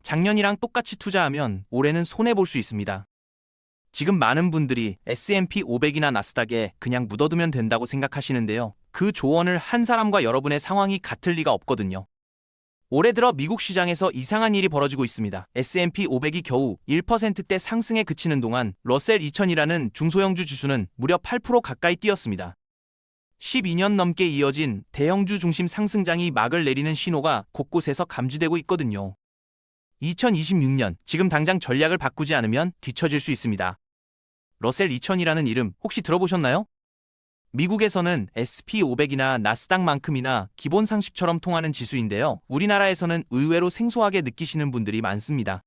작년이랑 똑같이 투자하면 올해는 손해볼 수 있습니다. 지금 많은 분들이 S&P 500이나 나스닥에 그냥 묻어두면 된다고 생각하시는데요. 그 조언을 한 사람과 여러분의 상황이 같을 리가 없거든요. 올해 들어 미국 시장에서 이상한 일이 벌어지고 있습니다. S&P 500이 겨우 1%대 상승에 그치는 동안 러셀 2000이라는 중소형주 지수는 무려 8% 가까이 뛰었습니다. 12년 넘게 이어진 대형주 중심 상승장이 막을 내리는 신호가 곳곳에서 감지되고 있거든요. 2026년 지금 당장 전략을 바꾸지 않으면 뒤처질 수 있습니다. 러셀 2000이라는 이름 혹시 들어보셨나요? 미국에서는 S&P 500이나 나스닥만큼이나 기본 상식처럼 통하는 지수인데요. 우리나라에서는 의외로 생소하게 느끼시는 분들이 많습니다.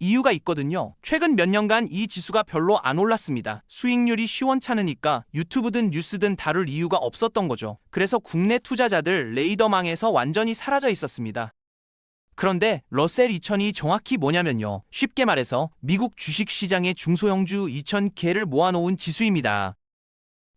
이유가 있거든요. 최근 몇 년간 이 지수가 별로 안 올랐습니다. 수익률이 시원찮으니까 유튜브든 뉴스든 다룰 이유가 없었던 거죠. 그래서 국내 투자자들 레이더망에서 완전히 사라져 있었습니다. 그런데 러셀 2000이 정확히 뭐냐면요. 쉽게 말해서 미국 주식시장의 중소형주 2000개를 모아놓은 지수입니다.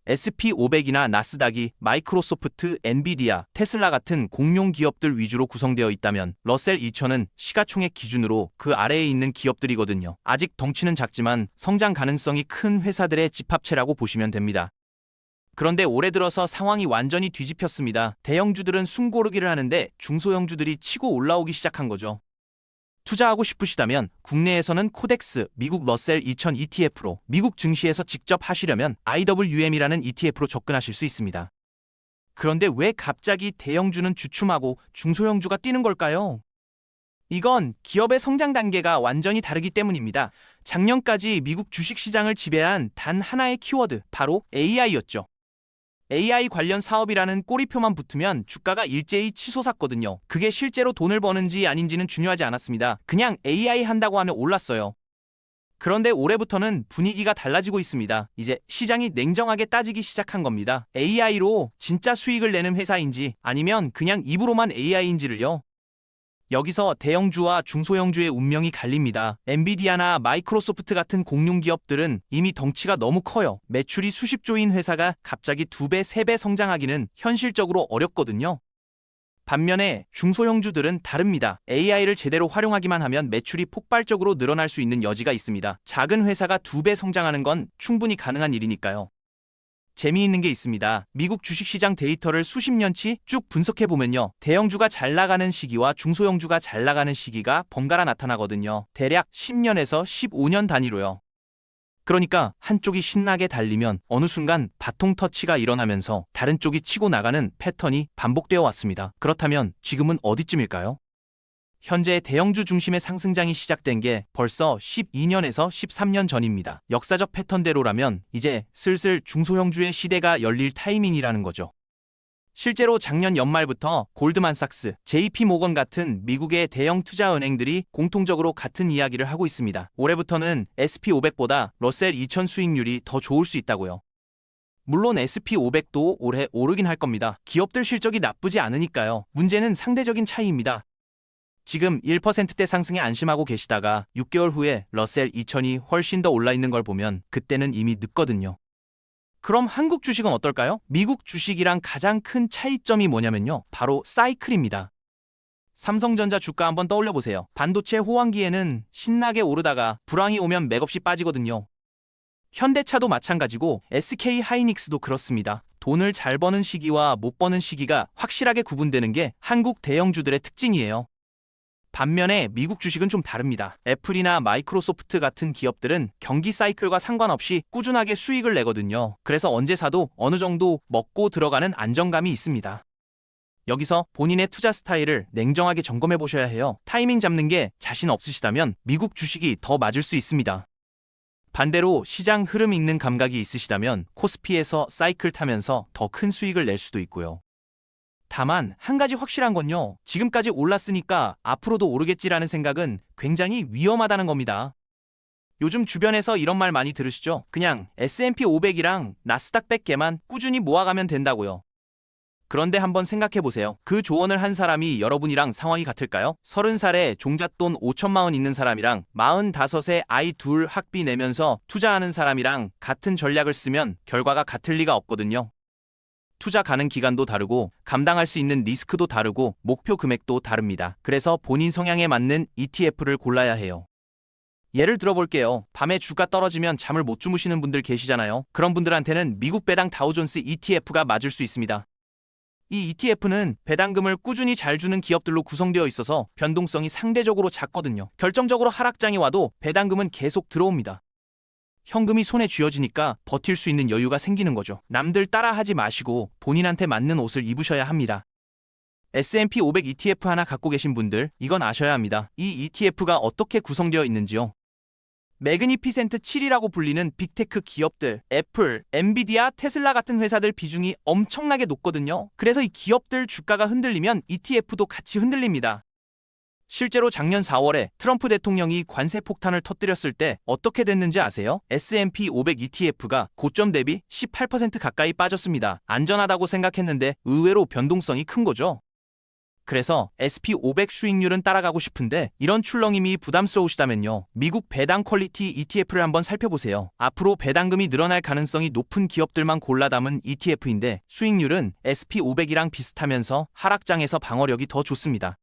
S&P 500이나 나스닥이 마이크로소프트, 엔비디아, 테슬라 같은 공룡 기업들 위주로 구성되어 있다면 러셀 2000은 시가총액 기준으로 그 아래에 있는 기업들이거든요. 아직 덩치는 작지만 성장 가능성이 큰 회사들의 집합체라고 보시면 됩니다. 그런데 올해 들어서 상황이 완전히 뒤집혔습니다. 대형주들은 숨고르기를 하는데 중소형주들이 치고 올라오기 시작한 거죠. 투자하고 싶으시다면 국내에서는 코덱스, 미국 러셀 2000 ETF로, 미국 증시에서 직접 하시려면 IWM이라는 ETF로 접근하실 수 있습니다. 그런데 왜 갑자기 대형주는 주춤하고 중소형주가 뛰는 걸까요? 이건 기업의 성장 단계가 완전히 다르기 때문입니다. 작년까지 미국 주식시장을 지배한 단 하나의 키워드, 바로 AI였죠. AI 관련 사업이라는 꼬리표만 붙으면 주가가 일제히 치솟았거든요. 그게 실제로 돈을 버는지 아닌지는 중요하지 않았습니다. 그냥 AI 한다고 하면 올랐어요. 그런데 올해부터는 분위기가 달라지고 있습니다. 이제 시장이 냉정하게 따지기 시작한 겁니다. AI로 진짜 수익을 내는 회사인지 아니면 그냥 입으로만 AI인지를요. 여기서 대형주와 중소형주의 운명이 갈립니다. 엔비디아나 마이크로소프트 같은 공룡 기업들은 이미 덩치가 너무 커요. 매출이 수십조인 회사가 갑자기 2배, 3배 성장하기는 현실적으로 어렵거든요. 반면에 중소형주들은 다릅니다. AI를 제대로 활용하기만 하면 매출이 폭발적으로 늘어날 수 있는 여지가 있습니다. 작은 회사가 2배 성장하는 건 충분히 가능한 일이니까요. 재미있는 게 있습니다. 미국 주식시장 데이터를 수십 년치 쭉 분석해보면요. 대형주가 잘 나가는 시기와 중소형주가 잘 나가는 시기가 번갈아 나타나거든요. 대략 10년에서 15년 단위로요. 그러니까 한쪽이 신나게 달리면 어느 순간 바통 터치가 일어나면서 다른 쪽이 치고 나가는 패턴이 반복되어 왔습니다. 그렇다면 지금은 어디쯤일까요? 현재 대형주 중심의 상승장이 시작된 게 벌써 12년에서 13년 전입니다. 역사적 패턴대로라면 이제 슬슬 중소형주의 시대가 열릴 타이밍이라는 거죠. 실제로 작년 연말부터 골드만삭스, JP모건 같은 미국의 대형 투자은행들이 공통적으로 같은 이야기를 하고 있습니다. 올해부터는 S&P 500보다 러셀 2000 수익률이 더 좋을 수 있다고요. 물론 S&P 500도 올해 오르긴 할 겁니다. 기업들 실적이 나쁘지 않으니까요. 문제는 상대적인 차이입니다. 지금 1%대 상승에 안심하고 계시다가 6개월 후에 러셀 2000이 훨씬 더 올라있는 걸 보면 그때는 이미 늦거든요. 그럼 한국 주식은 어떨까요? 미국 주식이랑 가장 큰 차이점이 뭐냐면요. 바로 사이클입니다. 삼성전자 주가 한번 떠올려보세요. 반도체 호황기에는 신나게 오르다가 불황이 오면 맥없이 빠지거든요. 현대차도 마찬가지고 SK 하이닉스도 그렇습니다. 돈을 잘 버는 시기와 못 버는 시기가 확실하게 구분되는 게 한국 대형주들의 특징이에요. 반면에 미국 주식은 좀 다릅니다. 애플이나 마이크로소프트 같은 기업들은 경기 사이클과 상관없이 꾸준하게 수익을 내거든요. 그래서 언제 사도 어느 정도 먹고 들어가는 안정감이 있습니다. 여기서 본인의 투자 스타일을 냉정하게 점검해 보셔야 해요. 타이밍 잡는 게 자신 없으시다면 미국 주식이 더 맞을 수 있습니다. 반대로 시장 흐름 읽는 감각이 있으시다면 코스피에서 사이클 타면서 더 큰 수익을 낼 수도 있고요. 다만 한 가지 확실한 건요. 지금까지 올랐으니까 앞으로도 오르겠지라는 생각은 굉장히 위험하다는 겁니다. 요즘 주변에서 이런 말 많이 들으시죠? 그냥 S&P 500이랑 나스닥 100개만 꾸준히 모아가면 된다고요. 그런데 한번 생각해보세요. 그 조언을 한 사람이 여러분이랑 상황이 같을까요? 30살에 종잣돈 5천만 원 있는 사람이랑 45세 아이 둘 학비 내면서 투자하는 사람이랑 같은 전략을 쓰면 결과가 같을 리가 없거든요. 투자 가능 기간도 다르고 감당할 수 있는 리스크도 다르고 목표 금액도 다릅니다. 그래서 본인 성향에 맞는 ETF를 골라야 해요. 예를 들어볼게요. 밤에 주가 떨어지면 잠을 못 주무시는 분들 계시잖아요. 그런 분들한테는 미국 배당 다우존스 ETF가 맞을 수 있습니다. 이 ETF는 배당금을 꾸준히 잘 주는 기업들로 구성되어 있어서 변동성이 상대적으로 작거든요. 결정적으로 하락장이 와도 배당금은 계속 들어옵니다. 현금이 손에 쥐어지니까 버틸 수 있는 여유가 생기는 거죠. 남들 따라하지 마시고 본인한테 맞는 옷을 입으셔야 합니다. S&P 500 ETF 하나 갖고 계신 분들, 이건 아셔야 합니다. 이 ETF가 어떻게 구성되어 있는지요. 매그니피센트 7이라고 불리는 빅테크 기업들, 애플, 엔비디아, 테슬라 같은 회사들 비중이 엄청나게 높거든요. 그래서 이 기업들 주가가 흔들리면 ETF도 같이 흔들립니다. 실제로 작년 4월에 트럼프 대통령이 관세 폭탄을 터뜨렸을 때 어떻게 됐는지 아세요? S&P 500 ETF가 고점 대비 18% 가까이 빠졌습니다. 안전하다고 생각했는데 의외로 변동성이 큰 거죠. 그래서 S&P 500 수익률은 따라가고 싶은데 이런 출렁임이 부담스러우시다면요. 미국 배당 퀄리티 ETF를 한번 살펴보세요. 앞으로 배당금이 늘어날 가능성이 높은 기업들만 골라 담은 ETF인데 수익률은 S&P 500이랑 비슷하면서 하락장에서 방어력이 더 좋습니다.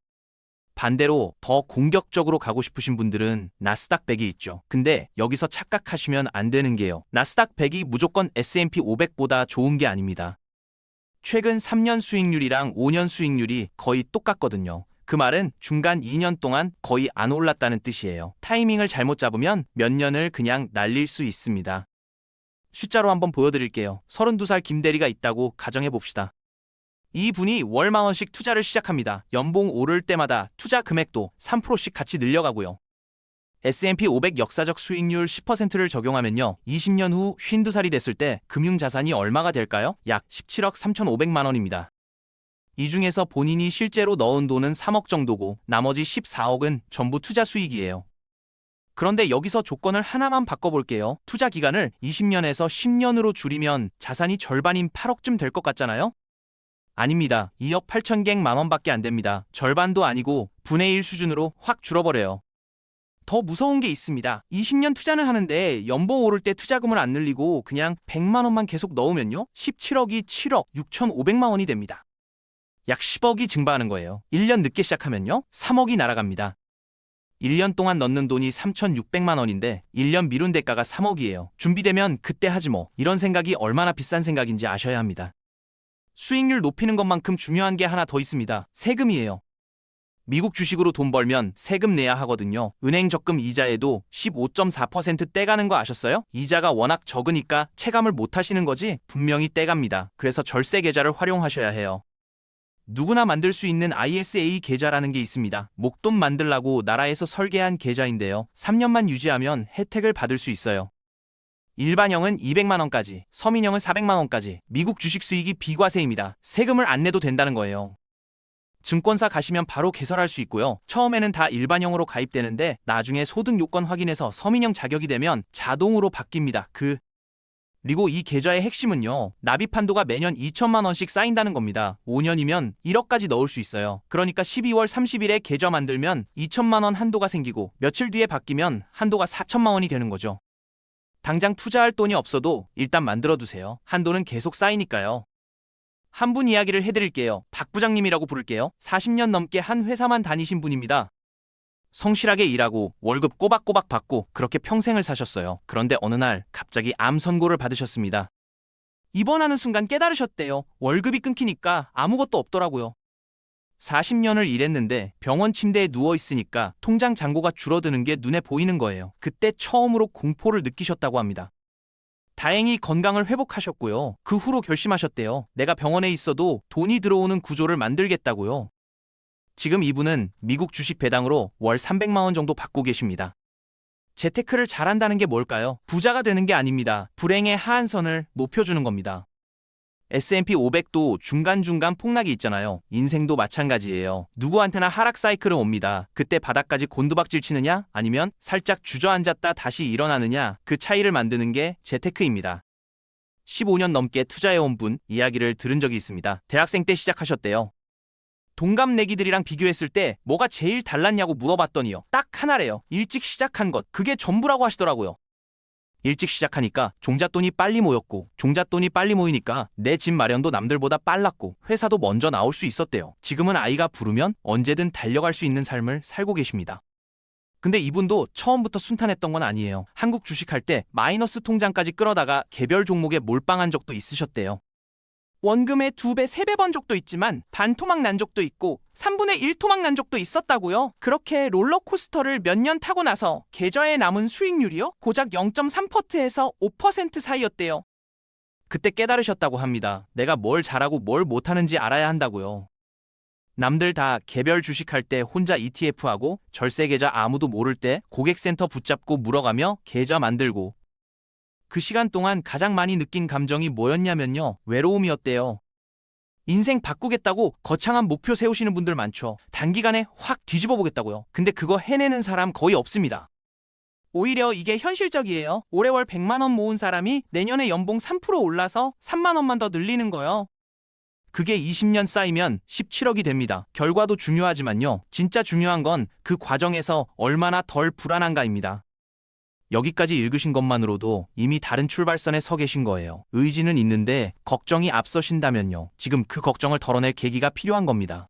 반대로 더 공격적으로 가고 싶으신 분들은 나스닥 100이 있죠. 근데 여기서 착각하시면 안 되는 게요. 나스닥 100이 무조건 S&P 500보다 좋은 게 아닙니다. 최근 3년 수익률이랑 5년 수익률이 거의 똑같거든요. 그 말은 중간 2년 동안 거의 안 올랐다는 뜻이에요. 타이밍을 잘못 잡으면 몇 년을 그냥 날릴 수 있습니다. 숫자로 한번 보여드릴게요. 32살 김대리가 있다고 가정해봅시다. 이분이 월 10,000원씩 투자를 시작합니다. 연봉 오를 때마다 투자 금액도 3%씩 같이 늘려가고요. S&P 500 역사적 수익률 10%를 적용하면요. 20년 후 52살이 됐을 때 금융자산이 얼마가 될까요? 약 17억 3,500만 원입니다. 이 중에서 본인이 실제로 넣은 돈은 3억 정도고 나머지 14억은 전부 투자 수익이에요. 그런데 여기서 조건을 하나만 바꿔볼게요. 투자 기간을 20년에서 10년으로 줄이면 자산이 절반인 8억쯤 될 것 같잖아요? 아닙니다. 2억 8천갱만 원밖에 안 됩니다. 절반도 아니고 분의 1 수준으로 확 줄어버려요. 더 무서운 게 있습니다. 20년 투자는 하는데 연봉 오를 때 투자금을 안 늘리고 그냥 100만 원만 계속 넣으면요. 17억이 7억 6,500만 원이 됩니다. 약 10억이 증가하는 거예요. 1년 늦게 시작하면요. 3억이 날아갑니다. 1년 동안 넣는 돈이 3,600만 원인데 1년 미룬 대가가 3억이에요. 준비되면 그때 하지 뭐. 이런 생각이 얼마나 비싼 생각인지 아셔야 합니다. 수익률 높이는 것만큼 중요한 게 하나 더 있습니다. 세금이에요. 미국 주식으로 돈 벌면 세금 내야 하거든요. 은행 적금 이자에도 15.4% 떼가는 거 아셨어요? 이자가 워낙 적으니까 체감을 못 하시는 거지 분명히 떼갑니다. 그래서 절세 계좌를 활용하셔야 해요. 누구나 만들 수 있는 ISA 계좌라는 게 있습니다. 목돈 만들라고 나라에서 설계한 계좌인데요. 3년만 유지하면 혜택을 받을 수 있어요. 일반형은 200만 원까지, 서민형은 400만 원까지. 미국 주식 수익이 비과세입니다. 세금을 안 내도 된다는 거예요. 증권사 가시면 바로 개설할 수 있고요. 처음에는 다 일반형으로 가입되는데 나중에 소득 요건 확인해서 서민형 자격이 되면 자동으로 바뀝니다. 그리고 이 계좌의 핵심은요. 납입 한도가 매년 2천만 원씩 쌓인다는 겁니다. 5년이면 1억까지 넣을 수 있어요. 그러니까 12월 30일에 계좌 만들면 2천만 원 한도가 생기고 며칠 뒤에 바뀌면 한도가 4천만 원이 되는 거죠. 당장 투자할 돈이 없어도 일단 만들어두세요. 한도는 계속 쌓이니까요. 한 분 이야기를 해드릴게요. 박 부장님이라고 부를게요. 40년 넘게 한 회사만 다니신 분입니다. 성실하게 일하고 월급 꼬박꼬박 받고 그렇게 평생을 사셨어요. 그런데 어느 날 갑자기 암 선고를 받으셨습니다. 입원하는 순간 깨달으셨대요. 월급이 끊기니까 아무것도 없더라고요. 40년을 일했는데 병원 침대에 누워있으니까 통장 잔고가 줄어드는 게 눈에 보이는 거예요. 그때 처음으로 공포를 느끼셨다고 합니다. 다행히 건강을 회복하셨고요. 그 후로 결심하셨대요. 내가 병원에 있어도 돈이 들어오는 구조를 만들겠다고요. 지금 이분은 미국 주식 배당으로 월 300만 원 정도 받고 계십니다. 재테크를 잘한다는 게 뭘까요? 부자가 되는 게 아닙니다. 불행의 하한선을 높여주는 겁니다. S&P 500도 중간중간 폭락이 있잖아요. 인생도 마찬가지예요. 누구한테나 하락 사이클은 옵니다. 그때 바닥까지 곤두박질 치느냐 아니면 살짝 주저앉았다 다시 일어나느냐 그 차이를 만드는 게 재테크입니다. 15년 넘게 투자해온 분 이야기를 들은 적이 있습니다. 대학생 때 시작하셨대요. 동갑내기들이랑 비교했을 때 뭐가 제일 달랐냐고 물어봤더니요. 딱 하나래요. 일찍 시작한 것. 그게 전부라고 하시더라고요. 일찍 시작하니까 종잣돈이 빨리 모였고, 종잣돈이 빨리 모이니까 내 집 마련도 남들보다 빨랐고, 회사도 먼저 나올 수 있었대요. 지금은 아이가 부르면 언제든 달려갈 수 있는 삶을 살고 계십니다. 근데 이분도 처음부터 순탄했던 건 아니에요. 한국 주식할 때 마이너스 통장까지 끌어다가 개별 종목에 몰빵한 적도 있으셨대요. 원금의 2배, 3배 번 적도 있지만 반토막 난 적도 있고 3분의 1 토막 난 적도 있었다고요. 그렇게 롤러코스터를 몇 년 타고 나서 계좌에 남은 수익률이요? 고작 0.3%에서 5% 사이였대요. 그때 깨달으셨다고 합니다. 내가 뭘 잘하고 뭘 못하는지 알아야 한다고요. 남들 다 개별 주식할 때 혼자 ETF하고 절세 계좌 아무도 모를 때 고객센터 붙잡고 물어가며 계좌 만들고, 그 시간 동안 가장 많이 느낀 감정이 뭐였냐면요. 외로움이었대요. 인생 바꾸겠다고 거창한 목표 세우시는 분들 많죠. 단기간에 확 뒤집어 보겠다고요. 근데 그거 해내는 사람 거의 없습니다. 오히려 이게 현실적이에요. 올해 월 100만 원 모은 사람이 내년에 연봉 3% 올라서 3만 원만 더 늘리는 거요. 그게 20년 쌓이면 17억이 됩니다. 결과도 중요하지만요. 진짜 중요한 건 그 과정에서 얼마나 덜 불안한가입니다. 여기까지 읽으신 것만으로도 이미 다른 출발선에 서 계신 거예요. 의지는 있는데 걱정이 앞서신다면요. 지금 그 걱정을 덜어낼 계기가 필요한 겁니다.